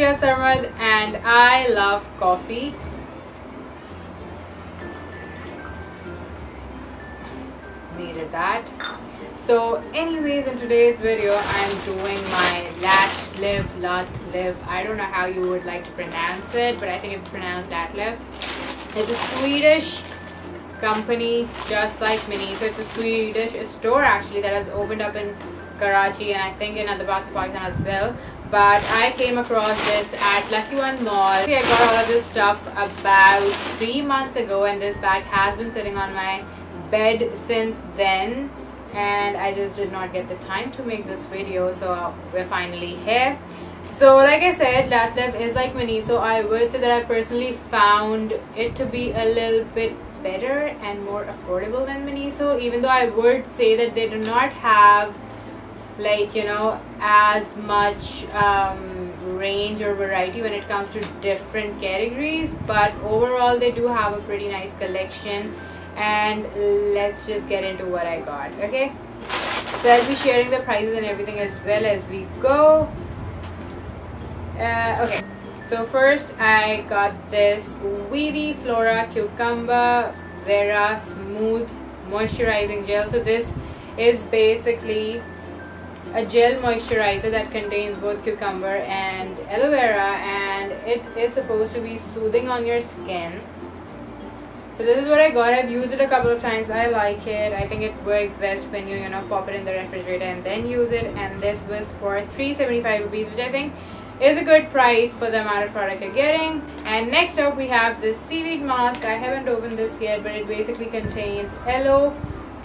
Jadirah Sarmad and I love coffee. Needed that. So anyways, in today's video I'm doing my Latt Liv. I don't know how you would like to pronounce it, but I think it's pronounced Latt Liv. It's a Swedish company, just like Miniso. It's a Swedish store actually that has opened up in Karachi and I think in other parts of Pakistan as well. But I came across this at Lucky One Mall. I got all of this stuff about 3 months ago and this bag has been sitting on my bed since then, and I just did not get the time to make this video, so we're finally here. So like I said, Latt Liv is like Miniso. I would say that I personally found it to be a little bit better and more affordable than Miniso, even though I would say that they do not have, like, you know, as much range or variety when it comes to different categories, but overall they do have a pretty nice collection. And let's just get into what I got. Okay, so I'll be sharing the prices and everything as well as we go. Okay, so first I got this Weedy Flora Cucumber Vera Smooth Moisturizing Gel. So this is basically a gel moisturizer that contains both cucumber and aloe vera, and it is supposed to be soothing on your skin. So this is what I got. I've used it a couple of times. I like it. I think it works best when you pop it in the refrigerator and then use it. And this was for 375 rupees, which I think is a good price for the amount of product you're getting. And next up we have this seaweed mask. I haven't opened this yet, but it basically contains aloe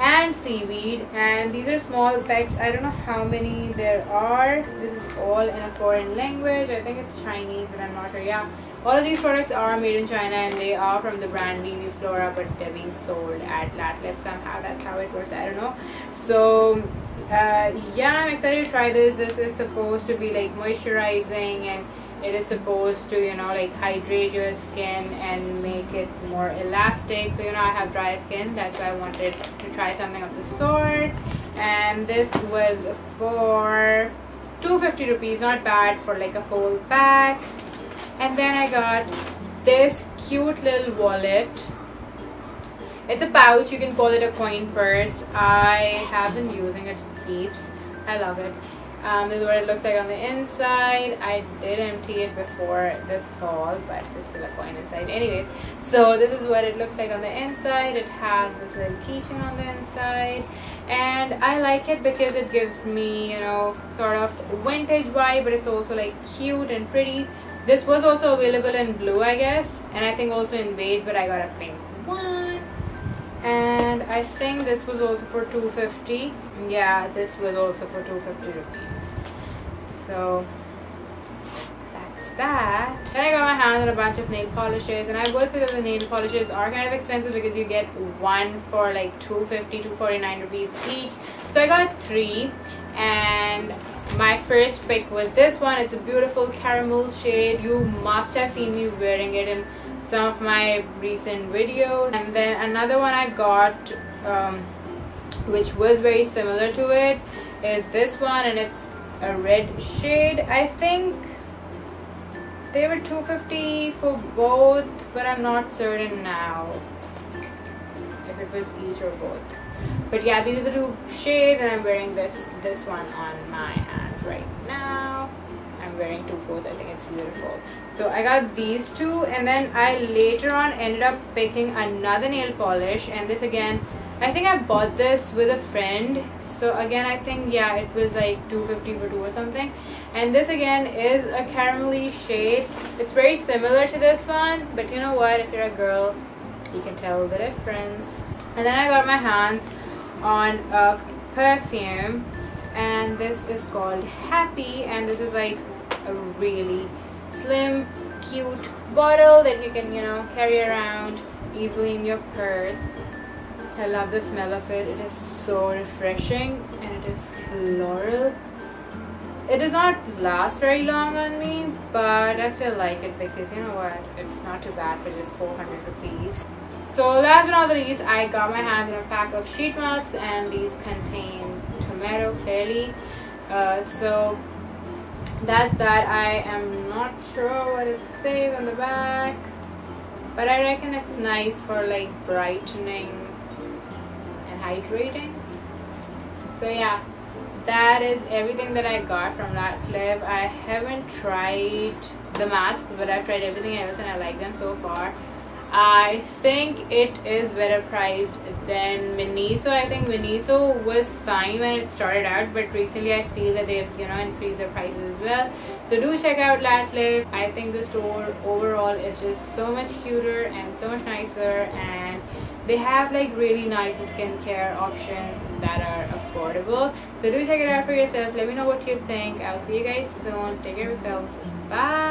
and seaweed, and these are small packs. I don't know how many there are. This is all in a foreign language. I think it's Chinese, but I'm not sure. Yeah, all of these products are made in China and they are from the brand Weedy Flora, but they're being sold at Latt Liv somehow. That's how it works. I don't know. So yeah, I'm excited to try this. This is supposed to be like moisturizing, and it is supposed to, like hydrate your skin and make it more elastic. So I have dry skin, that's why I wanted to try something of the sort. And this was for 250 rupees, not bad for like a whole pack. And then I got this cute little wallet. It's a pouch, you can call it a coin purse. I have been using it heaps. I love it. This is what it looks like on the inside. I did empty it before this haul, but there's still a coin inside anyways. So this is what it looks like on the inside. It has this little keychain on the inside, and I like it because it gives me, sort of vintage vibe, but it's also like cute and pretty. This was also available in blue, I guess, and I think also in beige, but I got a pink one. And I think this was also for 250. Yeah, this was also for 250 rupees. So that's that. Then I got my hands on a bunch of nail polishes, and I would say that the nail polishes are kind of expensive because you get one for like 250, 249 rupees each. So I got 3, and my first pick was this one. It's a beautiful caramel shade. You must have seen me wearing it in some of my recent videos. And then another one I got, which was very similar to it, is this one, and it's a red shade. I think they were 250 for both, but I'm not certain now if it was each or both. But yeah, these are the 2 shades, and I'm wearing this one on my hands right now. I'm wearing 2 coats. I think it's beautiful. So I got these 2, and then I later on ended up picking another nail polish, and this again, I think I bought this with a friend. So again, I think, yeah, it was like 250 for 2 or something. And this again is a caramelly shade. It's very similar to this one, but you know what, if you're a girl, you can tell the difference. And then I got my hands on a perfume, and this is called Happy, and this is like a really slim, cute bottle that you can, carry around easily in your purse. I love the smell of it. It is so refreshing, and it is floral. It does not last very long on me, but I still like it because, you know what, it's not too bad for just 400 rupees. So last but not the least, I got my hands on a pack of sheet masks, and these contain tomato clearly. So that's that. I am not sure what it says on the back, but I reckon it's nice for like brightening and hydrating. So yeah, that is everything that I got from Latt Liv. I haven't tried the masks, but I've tried everything else and I like them so far. I think it is better priced than Miniso. I think Miniso was fine when it started out, but recently I feel that they've increased their prices as well. So do check out Latt Liv. I think the store overall is just so much cuter and so much nicer, and they have like really nice skincare options that are affordable. So do check it out for yourself. Let me know what you think. I'll see you guys soon. Take care of yourselves. Bye.